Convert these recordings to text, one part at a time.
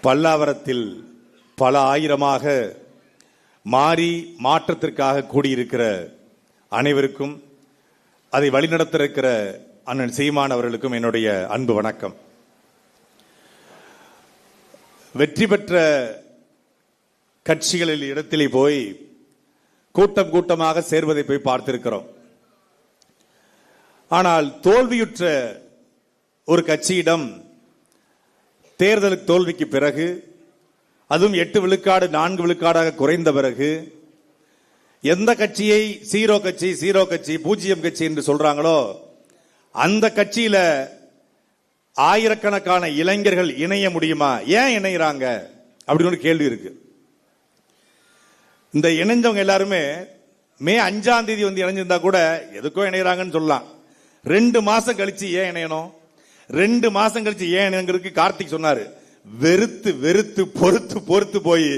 பல்லாவரத்தில் பல ஆயிரமாக மாறி மாற்றத்திற்காக கூடியிருக்கிற அனைவருக்கும், அதை வழிநடத்த இருக்கிற அண்ணன் சீமான் அவர்களுக்கும் என்னுடைய அன்பு வணக்கம். வெற்றி பெற்ற கட்சிகளில் இடத்திலே போய் கூட்டம் கூட்டமாக சேர்வதை போய் பார்த்திருக்கிறோம். ஆனால் தோல்வியுற்ற ஒரு கட்சியிடம் தேர்தல் தோல்விக்கு பிறகு, அதுவும் 8 விழுக்காடு 4 விழுக்காடாக குறைந்த பிறகு, எந்த கட்சியை சீரோ கட்சி, பூஜ்ஜியம் கட்சி என்று சொல்றாங்களோ அந்த கட்சியில ஆயிரக்கணக்கான இளைஞர்கள் இணைய முடியுமா? ஏன் இணைகிறாங்க அப்படின்னு ஒரு கேள்வி இருக்கு. இந்த இணைஞ்சவங்க எல்லாருமே மே 5ஆம் தேதி வந்து இணைஞ்சிருந்தா கூட எதுக்கோ இணைகிறாங்கன்னு சொல்லலாம். 2 மாசம் கழிச்சு ஏன் இணையணும்? 2 மாசம் கழிச்சு ஏன் இணைங்கிறதுக்கு கார்த்திக் சொன்னாரு, வெறுத்து வெறுத்து பொறுத்து பொறுத்து போய்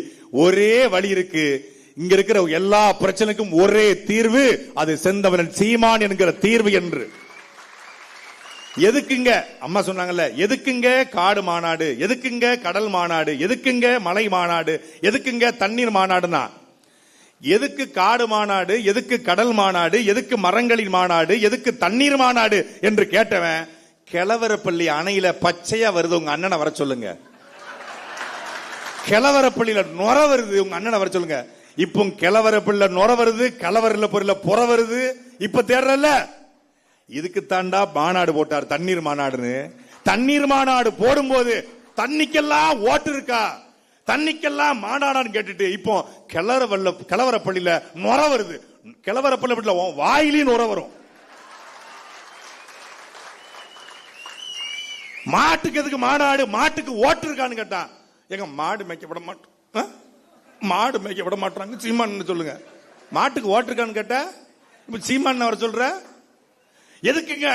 ஒரே வழி இருக்கு, இங்க இருக்கிற எல்லா பிரச்சனைக்கும் ஒரே தீர்வு, அது செந்தமிழன் சீமான் என்கிற தீர்வு என்று. எதுக்குங்க அம்மா சொன்னாங்கல்ல, எதுக்குங்க காடு மாநாடு, எதுக்குங்க கடல் மாநாடு, எதுக்குங்க மலை மாநாடு, எதுக்குங்க தண்ணீர் மாநாடுனா, எதுக்கு காடு மாநாடு, எதுக்கு கடல் மாநாடு, எதுக்கு மரங்களின் மாநாடு, எதுக்கு தண்ணீர் மாநாடு என்று கேட்டவன், கிழவரப்பள்ளி அணையில பச்சையா வருது உங்க அண்ணனை வர சொல்லுங்க. கிழவரப்பள்ளியில நொர வருது, உங்க அண்ணனை வர சொல்லுங்க. இப்போ கிழவரப்பள்ளியில நொர வருது, கலவரில் பொருள புற வருது. இப்ப தேர்றல்ல, இதுக்கு தாண்டா மாநாடு போட்டார், தண்ணீர் மாநாடுன்னு. தண்ணீர் மாநாடு போடும்போது தண்ணிக்கெல்லாம் ஓட்டு இருக்கா, தண்ணிக்கெல்லாம் மாநாடான்னு கேட்டுட்டு இப்போ கிழவரப்பள்ளியில நொர வருது. கிழவரப்பள்ளி வாயிலையும் நொர வரும். மாட்டுக்கு எதுக்கு மாநாடு? மாட்டுக்கு ஓட்டு இருக்கான்னு கேட்டா, எங்க மாடு மேய்க்க விட மாட்டோம், மாடு மேய்க்க விட மாட்டாங்க சீமான் சொல்லுங்க. மாட்டுக்கு ஓட்டு இருக்கான்னு கேட்டா இப்ப சீமான் வர சொல்ற, எதுக்குங்க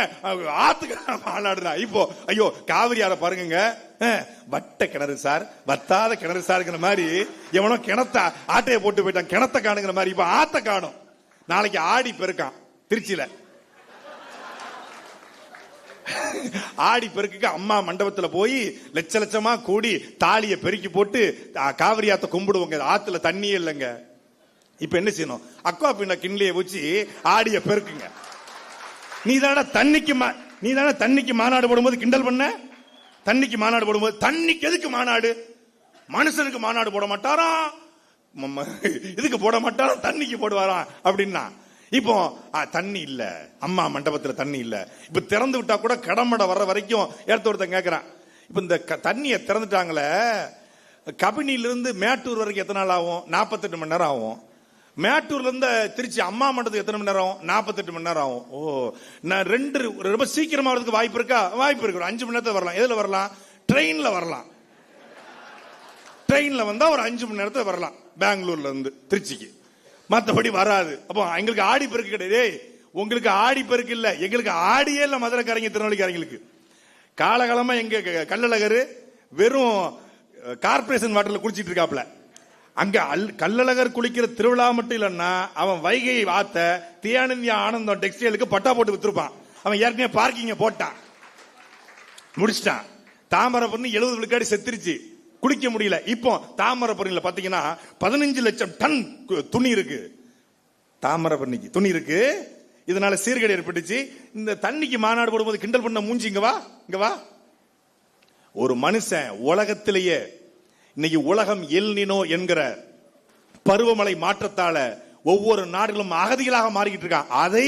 ஆத்துக்கு மாநாடுனா? இப்போ ஐயோ காவிரி ஆற பாருங்க, வட்ட கிணறு சார், வத்தாத கிணறு சார்ங்கிற மாதிரி எவனோ கிணத்த ஆட்டையை போட்டு போயிட்டான், கிணத்த காணுங்கிற மாதிரி இப்ப ஆத்த காணும். நாளைக்கு ஆடி பெருக்கான் திருச்சியில. ஆடி பெருக்குக்கு அம்மா மண்டபத்துல போய் லட்ச லட்சமா கூடி தாலியை பெருக்கி போட்டு காவிரி ஆத்த கும்பிடுவோங்க. ஆத்துல தண்ணியே இல்லைங்க. இப்ப என்ன செய்யணும்? அக்வா பின்ன கிண்ணிய வச்சு ஆடிய பெருக்குங்க. நீ தானே தண்ணிக்கு மாநாடு போடும்போது கிண்டல் பண்ண. தண்ணிக்கு மாநாடு போடும்போது, தண்ணிக்கு எதுக்கு மாநாடு? மனுஷனுக்கு மாநாடு போட மாட்டாராம், இதுக்கு போட மாட்டாராம், தண்ணிக்கு போடுவாராம் அப்படின்னா. இப்போ தண்ணி இல்ல, அம்மா மண்டபத்துல தண்ணி இல்ல. இப்ப திறந்து விட்டா கூட கடமடை வர்ற வரைக்கும் ஒருத்தன் கேட்கிறான். இப்ப இந்த தண்ணியை திறந்துட்டாங்களே, கபினிலிருந்து மேட்டூர் வரைக்கும் எத்தனை நாள் ஆகும்? 48 மணி நேரம் ஆகும். மேட்டூர்ல இருந்து திருச்சி அம்மா மண்டபத்துக்கு எத்தனை மணி நேரம்? 48 மணி நேரம் ஆகும். ஓ, நான் ரொம்ப சீக்கிரமா வரதுக்கு வாய்ப்பு இருக்கா? வாய்ப்பு இருக்கு. 5 மணி நேரத்துல வரலாம். எதுல வரலாம்? ட்ரெயின்ல வரலாம். ட்ரெயின்ல வந்தா ஒரு 5 மணி நேரத்துல வரலாம் பெங்களூர்ல இருந்து திருச்சிக்கு. மற்றபடி வராது. அப்போ எங்களுக்கு ஆடி பெருக்கு கிடையாது. உங்களுக்கு ஆடி பெருக்கு இல்ல, எங்களுக்கு ஆடியே இல்ல. மதுரைக்காரங்க திருநெல்வேலிக்காரங்களுக்கு காலகாலமா எங்க கள்ளழகர் வெறும் கார்பரேஷன் வாட்டர்ல குளிச்சிட்டு இருக்காப்ல. அங்க கள்ளழகர் குளிக்கிற திருவிழா மட்டும் இல்லன்னா, அவன் வைகை ஆத்த தியானந்தியா ஆனந்தம் டெக்ஸ்டைலுக்கு பட்டா போட்டு வித்துருப்பான். அவன் ஏற்கனவே பார்க்கிங்க போட்டான், முடிச்சிட்டான். தாமரைப்பரணி 70 விழுக்காடு செத்துருச்சு, குளிக்க முடியல. இப்போ தாமரைப்பரணியில பாத்தீங்கன்னா 15 லட்சம் டன் துணி இருக்கு. தாமரைப்பரணிக்கு துணி இருக்கு. இதனால சீர்கேடு ஏற்பட்டுச்சு. இந்த தண்ணிக்கு மாநாடு போடும்போது கிண்டல் பண்ண மூஞ்சி இங்க வா. ஒரு மனுஷன் உலகத்திலேயே இன்னைக்கு உலகம் எல் நினோ என்கிற பருவமழை மாற்றத்தால ஒவ்வொரு நாடுகளும் அகதிகளாக மாறிக்கிட்டு இருக்கான். அதை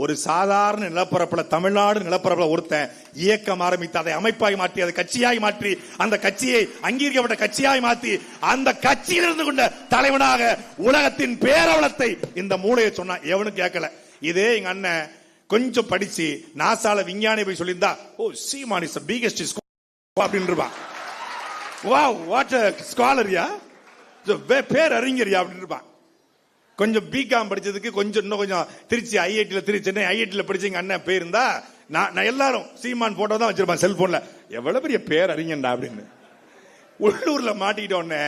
ஒரு சாதாரண நிலப்பரப்புல, தமிழ்நாடு நிலப்பரப்புல ஒருத்தன் இயக்கம் ஆரம்பித்து அதை அமைப்பாய் மாற்றி, அதை கட்சியாய் மாற்றி, அந்த கட்சியை அங்கீகரிக்கப்பட்ட கட்சியாய் மாற்றி, அந்த கட்சியில் இருந்து கொண்ட தலைவனாக உலகத்தின் பேரவலத்தை இந்த மூளையை சொன்னா எவனும் கேட்கல. இதே எங்க அண்ணன் கொஞ்சம் படிச்சு நாசால விஞ்ஞானி போய் சொல்லியிருந்தா, ஓ சீமான் இஸ் தி பிகெஸ்ட் அப்படின்னு இருப்பான். வாவ் வாட் எ ஸ்காலரியா, பேர் அறிஞரியா அப்படின்னு இருப்பான். கொஞ்சம் பிகாம் படிச்சதுக்கு இன்னும் கொஞ்சம் திருச்சி ஐஐடியில், சென்னை ஐஐடியில் படிச்ச எங்க அண்ணன் பேர் இருந்தா, நான் எல்லாரும் சீமான் போட்டோ தான் வச்சிருப்பான் செல்போன்ல. எவ்வளவு பெரிய பேர் அறிஞன்டா அப்படின்னு. உள்ளூர்ல மாட்டிக்கிட்ட உடனே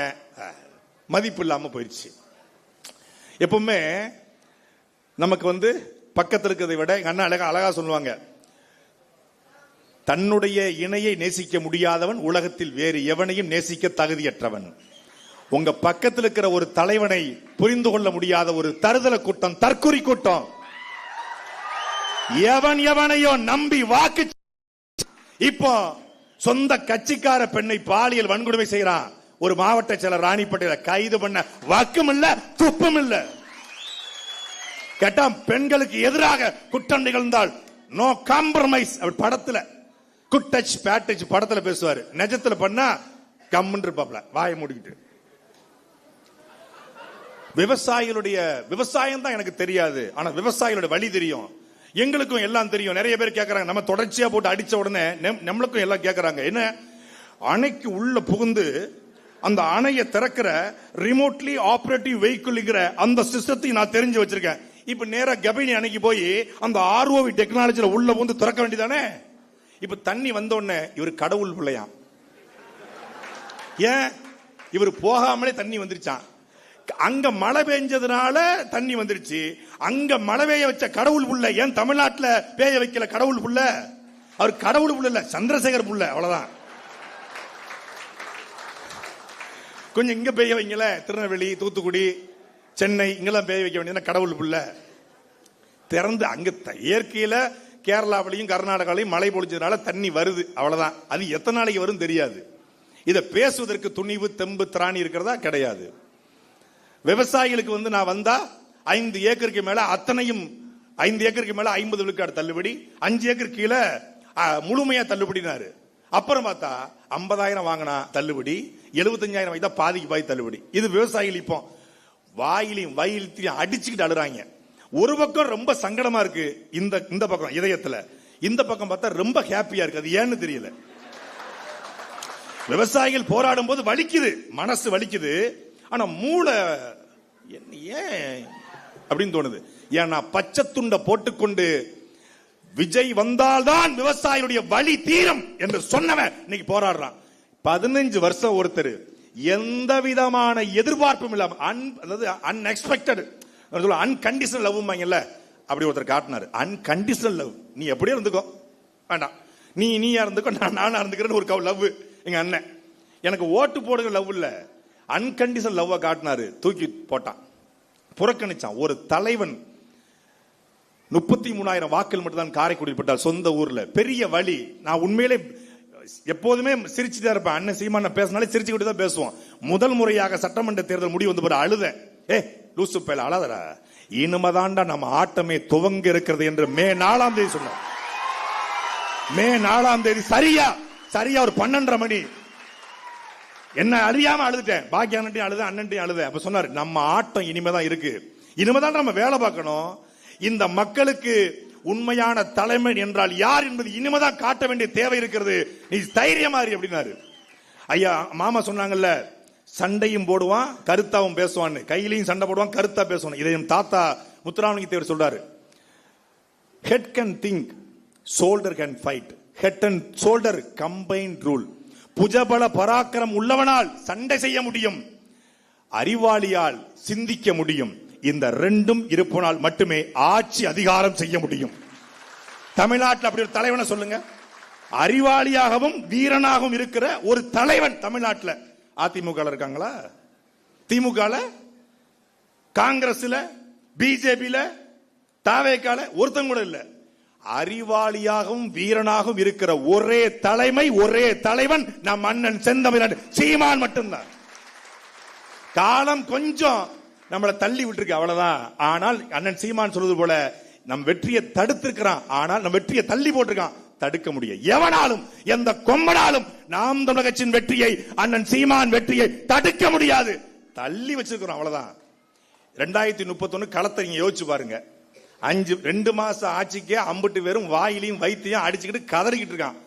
மதிப்பு இல்லாம போயிடுச்சு. எப்பவுமே நமக்கு பக்கத்தில் இருக்கிறதை விட எங்க அண்ணா அழகா சொல்லுவாங்க, தன்னுடைய இணையை நேசிக்க முடியாதவன் உலகத்தில் வேறு எவனையும் நேசிக்க தகுதியற்றவன். உங்க பக்கத்தில் இருக்கிற ஒரு தலைவனை புரிந்து கொள்ள முடியாத ஒரு தருதல கூட்டம், தற்குறி கூட்டம். எவன் எவனையோ நம்பி வாக்கு. இப்போ சொந்த கட்சிக்கார பெண்ணை பாலியல் வன்கொடுமை செய்யறான். ஒரு மாவட்ட செயலர் ராணிப்பேட்டையில கைது பண்ண வாக்கும் இல்ல, துப்பும் இல்ல. கேட்டா பெண்களுக்கு எதிராக குற்றம் நிகழ்ந்தால் நோ காம்ப்ரமைஸ். படத்துல குட் டச் பேட் டச் படத்துல பேசுவாரு. நிஜத்துல பண்ணா கம்முன்னு இருப்பாப்ல, வாயை மூடிக்கிட்டு. விவசாயிகளுடைய விவசாயம் தான் எனக்கு தெரியாது, ஆனா விவசாயிகளுடைய வழி தெரியும். எங்களுக்கும் எல்லாம் தெரியும். நிறைய பேர் கேட்கறாங்க, நம்ம தொடர்ச்சியா போட்டு அடிச்ச உடனே நம்மளுக்கும் எல்லாம் கேட்கறாங்க, என்ன அணைக்கு உள்ள புகுந்து அந்த அணையை திறக்கிற ரிமோட்லி ஆபரேட்டிவ் வெஹிக்கிள்ங்கிற அந்த சிஸ்டத்தை நான் தெரிஞ்சு வச்சிருக்கேன். இப்ப நேரா கபினி அணைக்கு போய் அந்த ஆர்ஓவி டெக்னாலஜில உள்ள வந்து திறக்க வேண்டியதானே. இப்ப தண்ணி வந்த உடனே இவர் கடவுள் பிள்ளையாம். ஏன் இவர் போகாமலே தண்ணி வந்துருச்சான். அங்க மழை பெஞ்சதுனால தண்ணி வந்துருச்சு. அங்க மழை பெய்ய வச்ச கடவுள் புள்ள. ஏன் தமிழ்நாட்டில் பெய்ய வைக்கல கடவுள் புள்ள? அவர் கடவுள் புள்ள இல்ல, சந்திரசேகர் புள்ள, அவ்வளவுதான். கொஞ்சம் இங்க பெய்ய வைங்கல, திருநெல்வேலி, தூத்துக்குடி, சென்னை இங்கெல்லாம் பெய்ய வைக்க வேண்டியது கடவுள் புள்ள. திறந்து அங்க இயற்கையில கேரளாவிலையும் கர்நாடகாவிலையும் மழை பொழிச்சதுனால தண்ணி வருது, அவ்வளவுதான். அது எத்தனை நாளைக்கு வரும் தெரியாது. இதை பேசுவதற்கு துணிவு தெம்பு திராணி இருக்கிறதா? கிடையாது. விவசாயிகளுக்கு வந்து நான் வந்தா 5 ஏக்கருக்கு மேல அத்தனையும் 5 ஏக்கருக்கு மேல 50 விழுக்காடு தள்ளுபடி, 5 ஏக்கர் கீழே முழுமையா தள்ளுபடினாரு. அப்புறம் பார்த்தா 50,000 வாங்கினா தள்ளுபடி, 75,000 வாங்கிட்டா பாதிக்கு பாதி தள்ளுபடி. இது விவசாயிகள் இப்போ வாயிலையும் வயிலையும் அடிச்சுக்கிட்டு அழுறாங்க. ஒரு பக்கம் ரொம்ப சங்கடமா இருக்கு, இந்த பக்கம் இதயத்துல. இந்த பக்கம் பார்த்தா ரொம்ப ஹாப்பியா இருக்கு. அது ஏன்னு தெரியல. விவசாயிகள் போராடும் போது வலிக்குது, மனசு வலிக்குது. ஆனா மூளை ஏன் அப்படின்னு தோணுது. ஏன்னா பச்சை துண்டை போட்டுக்கொண்டு விஜய் வந்தால்தான் விவசாயிகளுடைய வலி தீரும் என்று சொன்னவன் இன்னைக்கு போராடுறான். 15 வருஷம் ஒருத்தர் எந்த விதமான எதிர்பார்ப்பும் இல்லாம அன்எக்ஸ்பெக்டட் அன்கண்டிஷனல் லவ் அப்படி ஒருத்தர் காட்டினாரு. Unconditional love. நீ எப்படியே இருந்துக்கோ, வேண்டாம், நீயா இருந்துக்கோ, நானா இருந்துக்கிறேன்னு ஒரு லவ். எங்க அண்ணன் எனக்கு ஓட்டு போடுகிற லவ் இல்ல, அன்கண்டிஷனல் லவ் காட்டினாரு. தூக்கி போட்டான், புறக்கணிச்சான். ஒரு தலைவன் 33,000 வாக்கள் மட்டும் தான் காரைக்குடியில் பட்டார், சொந்த ஊர்ல. பெரிய வழி. நான் உண்மையிலே எப்போதுமே சிரிச்சுதான் இருப்பேன். அண்ணன் சீமான பேசினாலே சிரிச்சுக்கிட்டு தான் பேசுவோம். முதல் முறையாக சட்டமன்ற தேர்தல் முடிவு வந்து போற அழுத. லூசு பேல அழாதரா, இனிமதாண்டா நம்ம ஆட்டமே துவங்க இருக்கிறது என்று மே 4ஆம் தேதி சொன்னார். மே 4ஆம் தேதி சரியா ஒரு 12:30 மணி என்ன அறியாம அழுதுட்டேன். பாக்கி அண்ணன்ட்டையும் அழுத, அண்ணன்ட்டையும் அழுத. அப்ப சொன்னாரு, நம்ம ஆட்டம் இனிமேதான் இருக்கு, இனிமேதான் நம்ம வேலை பார்க்கணும். இந்த மக்களுக்கு உண்மையான தலைமை என்றால் யார் என்பது இனிமேதான் காட்ட வேண்டிய தேவை இருக்கிறது. நீ தைரியமா இரு அப்படின்னாரு. ஐயா மாமா சொன்னாங்கல்ல, சண்டையும் போடுவான் கருத்தாவும் பேசுவான்னு. கையிலையும் சண்டை போடுவான், கருத்தா பேசுவான். இதை என் தாத்தா முத்துராமலிங்க தேவர் சொல்றாரு. Head can think, shoulder can fight. Head and shoulder combined rule. புஜபல பராக்கிரம் உள்ளவனால் சண்டை செய்ய முடியும், அறிவாளியால் சிந்திக்க முடியும். இந்த ரெண்டும் இருப்பனால் மட்டுமே ஆட்சி அதிகாரம் செய்ய முடியும். தமிழ்நாட்டில் அப்படி ஒரு தலைவனை சொல்லுங்க. அறிவாளியாகவும் வீரனாகவும் இருக்கிற ஒரு தலைவன் தமிழ்நாட்டில் அதிமுக இருக்காங்களா? திமுக, காங்கிரஸ்ல, பிஜேபியில, தாவேக்கால ஒருத்தன் கூட இல்ல. அறிவாளியாகவும் வீரனாகவும் இருக்கிற ஒரே தலைவன் நம் அண்ணன் செந்தமிழன் சீமான் மட்டும்தான். காலம் கொஞ்சம் நம்மளை தள்ளி விட்டுருக்கு, அவ்வளவுதான். ஆனால் அண்ணன் சீமான் சொல்வது போல நம் வெற்றியை தடுத்திருக்கிறான், ஆனால் நம் வெற்றியை தள்ளி போட்டிருக்கான். தடுக்க முடியும் எவனாலும், எந்த கொம்பனாலும் நாம் தமிழர் கட்சியின் வெற்றியை, அண்ணன் சீமான் வெற்றியை தடுக்க முடியாது. தள்ளி வச்சிருக்கிறோம், அவ்வளவுதான். 2031 களத்தை நீங்க யோசிச்சு பாருங்க. 2 மாசம் ஆட்சிக்கே அம்புட்டு பேரும் வாயிலையும் வைத்தியம் அடிச்சுக்கிட்டு கதறிக்கிட்டு இருக்கான்.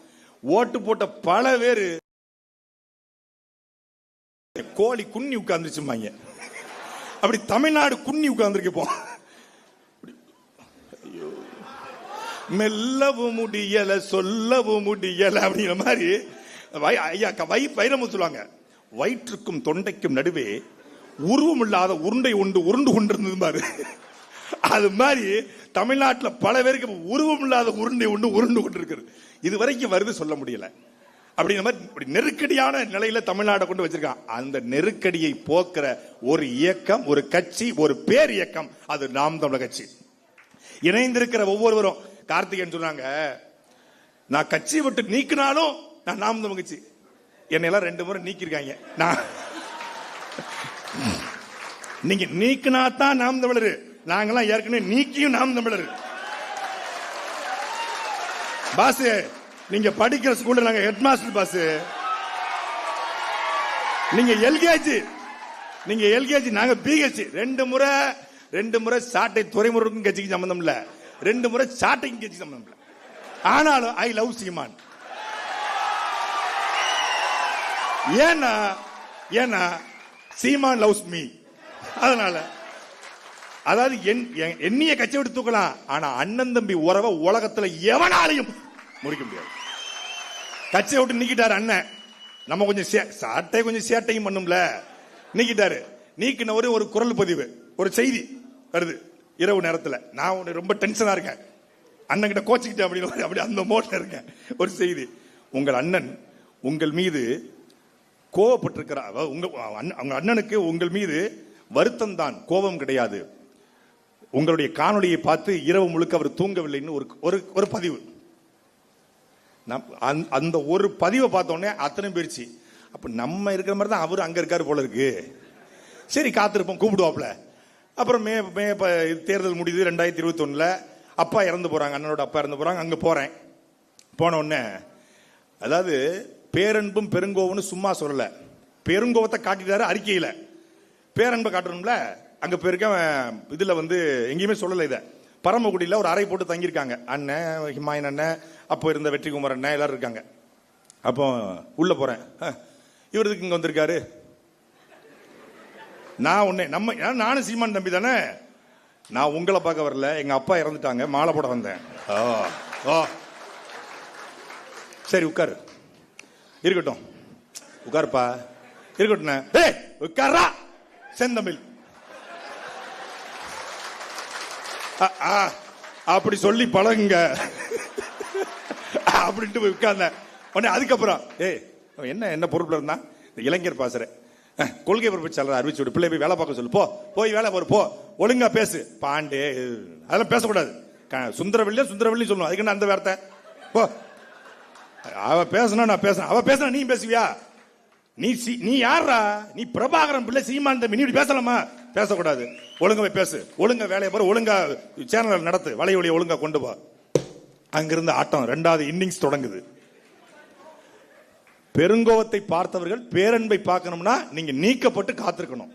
ஓட்டு போட்ட பல பேரு கோழி குன்னி உட்கார்ந்துச்சுமாங்க. அப்படி தமிழ்நாடு குன்னி உட்கார்ந்துருக்கு. மெல்லவும் முடியல, சொல்லவும் முடியல அப்படிங்கிற மாதிரி ஐயா வைரமுத்து சொல்லுவாங்க. வயிற்றுக்கும் தொண்டைக்கும் நடுவே உருவம் இல்லாத உருண்டை உருண்டு கொண்டிருந்தது பாரு. அது மாதிரி தமிழ்நாட்டில் பல பேருக்கு உருவம் இல்லாத உருண்டை உருண்டு கொண்டிருக்கிறது. இது வரைக்கும் வருது சொல்ல முடியல. அப்படிங்கிற மாதிரி நெருக்கடியான நிலையில தமிழ்நாட்டை கொண்டு வச்சிருக்கான். அந்த நெருக்கடியை போக்குற ஒரு இயக்கம், ஒரு கட்சி, ஒரு பேர் இயக்கம், அது நாம் தமிழர் கட்சி. இணைந்திருக்கிற ஒவ்வொருவரும் கார்த்திகேயன் சொன்னாங்க, நான் கட்சி விட்டு நீக்கினாலும் நான் நாம் தமிழர் கட்சி. என்னெல்லாம் 2 முறை நீக்கிருக்காங்க. நீங்க நீக்கினா தான் நாம் தமிழர். நாங்கெல்லாம் ஏற்கனவே நீக்கியும் நாம் தமிழர். பாஸ், நீங்க படிக்கிற ஸ்கூல்ல நாங்க ஹெட் மாஸ்டர் பாஸ். நீங்க எல்கேஜி, நாங்க பிஹெச். 2 முறை சாட்டை துறைமுருகன் கட்சிக்கு சம்பந்தம் இல்ல, 2 முறை சாட்டைக்கும் கட்சிக்கு சம்பந்தம் இல்ல. ஆனாலும் ஐ லவ் சீமான். ஏன்னா சீமான் லவ்ஸ் மீ. அதனால அதாவது எண்ணிய கட்சி விட்டு தூக்கலாம், ஆனா அண்ணன் தம்பி உறவை உலகத்துல எவனாலையும் முடிக்க முடியாது. கட்சியை விட்டு நீக்கிட்டாரு அண்ணன். நம்ம கொஞ்சம் சாட்டை கொஞ்சம் சேட்டையும் பண்ணும்ல, நீக்கிட்டாரு. நீக்கின ஒரு குரல் பதிவு, ஒரு செய்தி வருது இரவு நேரத்தில். நான் ரொம்ப டென்ஷனா இருக்கேன், அண்ணன் கிட்ட கோச்சிக்கிட்டேன் அப்படி அந்த மோட்ல இருக்கேன். ஒரு செய்தி, உங்கள் அண்ணன் உங்கள் மீது கோவப்பட்டிருக்கிறார். உங்க அண்ணனுக்கு உங்கள் மீது வருத்தம் தான், கோபம் கிடையாது. உங்களுடைய காணொலியை பார்த்து இரவு முழுக்க அவர் தூங்கவில்லைன்னு ஒரு பதிவு. அந்த ஒரு பதிவை பார்த்தோன்னே அத்தனை போயிடுச்சு. அப்ப நம்ம இருக்கிற மாதிரி தான் அவரு அங்க இருக்காரு போல இருக்கு. சரி காத்திருப்போம், கூப்பிடுவாப்ல. அப்புறம் தேர்தல் முடியுது 2021. அப்பா இறந்து போறாங்க, அண்ணனோட அப்பா இறந்து போறாங்க. அங்க போறேன். போன உடனே அதாவது பேரன்பும் பெருங்கோவம்னு சும்மா சொல்லல, பெருங்கோவத்தை காட்டிட்டாரு அறிக்கையில. பேரன்பை காட்டணும்ல, அங்க போயிருக்க இதுல எங்கேயுமே சொல்லல. இத பரமக்குடியில ஒரு அறை போட்டு தங்கியிருக்காங்க. அண்ணன் ஹிமாயன் அண்ணன், அப்போ இருந்த வெற்றிகுமார் அண்ணன் எல்லாரும் இருக்காங்க. அப்போ உள்ள போறேன், இவருக்கு இங்க வந்திருக்காரு. நானும் சீமான் தம்பி தானே, நான் உங்களை பார்க்க வரல, எங்க அப்பா இறந்துட்டாங்க, மாலை போட வந்தேன். சரி உட்காரு, இருக்கட்டும் உட்காருப்பா, இருக்கட்டும். உட்காரா செந்தமிழ் அப்படி சொல்லி பழகுங்க அப்படின்ட்டு போய் உட்கார்ந்த உடனே. அதுக்கப்புறம் என்ன பொறுப்புல இருந்தா, இந்த இளைஞர் பாசுற கொள்கை பொறுப்பு அறிவிச்சு விடு, பிள்ளை போய் வேலை பார்க்க சொல்லு, போய் வேலை பாரு, போ, ஒழுங்கா பேசு. பாண்டே அதெல்லாம் பேசக்கூடாது. சுந்தரவல்லி சொல்லணும், அதுக்கு என்ன அந்த வார்த்தை? போ, அவ பேசணும் நான் பேசணும், அவ பேசணும் நீ பேசுவியா? நீ யாரா? நீ பிரபாகரன் பிள்ளை சீமான் தம்பி, நீ இப்படி பேசலாமா? பேசக்கூடாது. ஒழுங்கா பேசு, ஒழுங்கா வேலையை பாரு, ஒழுங்கா சேனல் நடத்து, வலையொலியை ஒழுங்கா கொண்டு போ. அங்கிருந்து ஆட்டம் 2வது இன்னிங்ஸ் தொடங்குது. பெருங்கோவத்தை பார்த்தவர்கள் பேரன்பை பார்க்கணும்னா நீங்க நீக்கப்பட்டு காத்திருக்கணும்.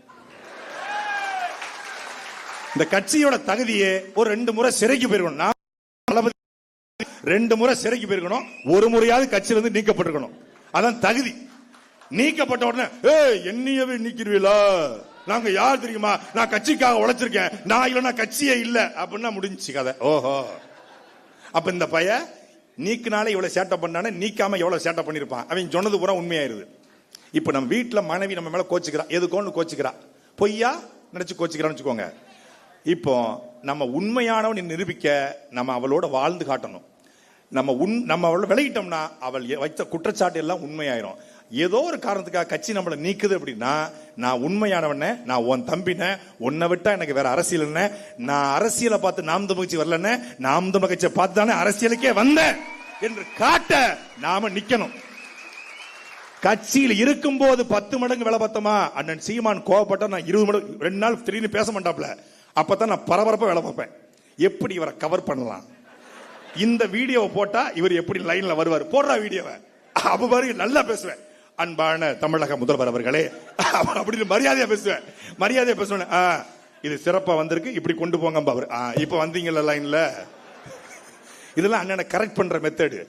இந்த கட்சியோட தகுதியே ஒரு 2 முறை சிறைக்கு போயிருக்கணும். 2 முறை சிறைக்கு போயிருக்கணும், ஒரு முறையாவது கட்சியிலிருந்து நீக்கப்பட்டிருக்கணும். அதான் தகுதி. நீக்கப்பட்ட உடனே என்னையவே நீக்கிடுவீங்களா? நாங்க யார் தெரியுமா? நான் கட்சிக்காக உழைச்சிருக்கேன், நான் இல்லைன்னா கட்சியே இல்ல அப்படின்னா முடிஞ்சு கதை. ஓஹோ, அப்ப இந்த பையன் நீக்கினாலே இவ்வளவு சேட்டை பண்ணானே, நீக்காம எவ்வளவு சேட்டை பண்ணிருப்பான். அவன் சொன்னது பூரா உண்மையாயிருது. இப்ப நம்ம வீட்டுல மனைவி நம்ம மேல கோச்சுக்கிறா, எதுக்கோன்னு கோச்சுக்கிறா, பொய்யா நினைச்சு கோச்சுக்கிறான்னு வச்சுக்கோங்க. இப்போ நம்ம உண்மையானவன் நிரூபிக்க நம்ம அவளோட வாழ்ந்து காட்டணும். நம்ம அவளை விலகிட்டோம்னா அவள் வைத்த குற்றச்சாட்டு எல்லாம் உண்மையாயிரும். ஏதோ ஒரு காரணத்துக்காக கட்சி நம்மளை நீக்குது அப்படின்னா, நான் உண்மையானவன, நான் உன் தம்பின, உன்னை விட்டா எனக்கு வேற அரசியல் என்ன, நான் அரசியலை பார்த்து நாம் தமிழ் கட்சி வரலன்னு, நாம் தமிழ் கட்சியை பார்த்து தானே அரசியலுக்கே வந்தேன் என்று காட்ட நாம நிக்கணும். கட்சியில் இருக்கும் போது 10 மடங்கு வேலை பார்த்தோமா, அண்ணன் சீமான் கோவப்பட்டா நான் 20 மடங்கு 2 நாள் திடீர்னு பேச மாட்டாப்ல, அப்பதான் நான் பரபரப்பா வேலை பார்ப்பேன். எப்படி இவரை கவர் பண்ணலாம், இந்த வீடியோவை போட்டா இவர் எப்படி லைன்ல வருவார், போடுறா வீடியோவை, அப்ப பாருங்க நல்லா பேசுவேன். அன்பான தமிழக முதல்வர் அவர்களே அப்படின்னு மரியாதையா பேசுவேன். இது சிறப்பா வந்திருக்கு, இப்படி கொண்டு போங்க. இப்ப வந்தீங்கல்ல லைன்ல, இதெல்லாம் அண்ணனை கரெக்ட் பண்ற மெத்தடு.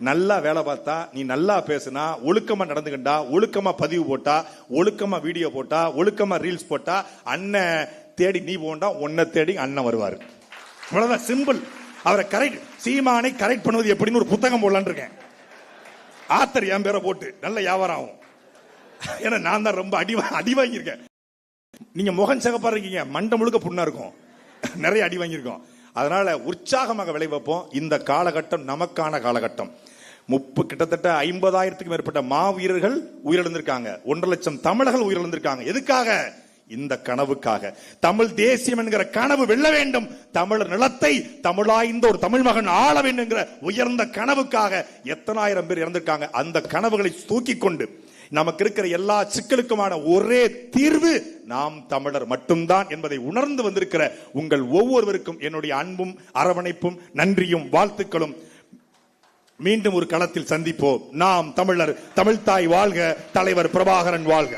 நல்லா வேலை பார்த்தா, நீ நல்லா பேசுனா, ஒழுக்கமா நடந்துக்கிட்டா, ஒழுக்கமா பதிவு போட்டா, ஒழுக்கமா வீடியோ போட்டா, ஒழுக்கமா ரீல்ஸ் போட்டா, அண்ணன் தேடி நீ போண்டா, உன்னை தேடி அண்ணன் வருவாரு. அவ்வளவுதான், சிம்பிள். அவரை கரெக்ட், சீமானை கரெக்ட் பண்ணுவது எப்படின்னு ஒரு புத்தகம் போடலான்னு இருக்கேன். ஆத்தர் என் பேரை போட்டு நல்ல வியாபாரம் ஆகும். ஏன்னா நான் தான் ரொம்ப அடி வாங்கியிருக்கேன். நீங்க முகம் சிகப்பா இருக்கீங்க, மண்டை முழுக்க புண்ணா இருக்கும், நிறைய அடி வாங்கியிருக்கோம். அதனால உற்சாகமாக விளை வைப்போம். இந்த காலகட்டம் நமக்கான காலகட்டம். கிட்டத்தட்ட 50,000க்கும் மேற்பட்ட மாவீரர்கள் உயிரிழந்திருக்காங்க. 1.5 லட்சம் தமிழர்கள் உயிரிழந்திருக்காங்க. எதுக்காக? இந்த கனவுக்காக. தமிழ் தேசியம் என்கிற கனவு வெல்ல வேண்டும், தமிழர் நிலத்தை தமிழாய்ந்த ஒரு தமிழ் மகன் ஆள வேண்டும் என்கிற உயர்ந்த கனவுக்காக எத்தனாயிரம் பேர் இறந்திருக்காங்க. அந்த கனவுகளை தூக்கிக் கொண்டு நமக்கு இருக்கிற எல்லா சிக்கலுக்குமான ஒரே தீர்வு நாம் தமிழர் மட்டும்தான் என்பதை உணர்ந்து வந்திருக்கிற உங்கள் ஒவ்வொருவருக்கும் என்னுடைய அன்பும் அரவணைப்பும் நன்றியும் வாழ்த்துக்களும். மீண்டும் ஒரு களத்தில் சந்திப்போம். நாம் தமிழர், தமிழ்தாய் வாழ்க, தலைவர் பிரபாகரன் வாழ்க.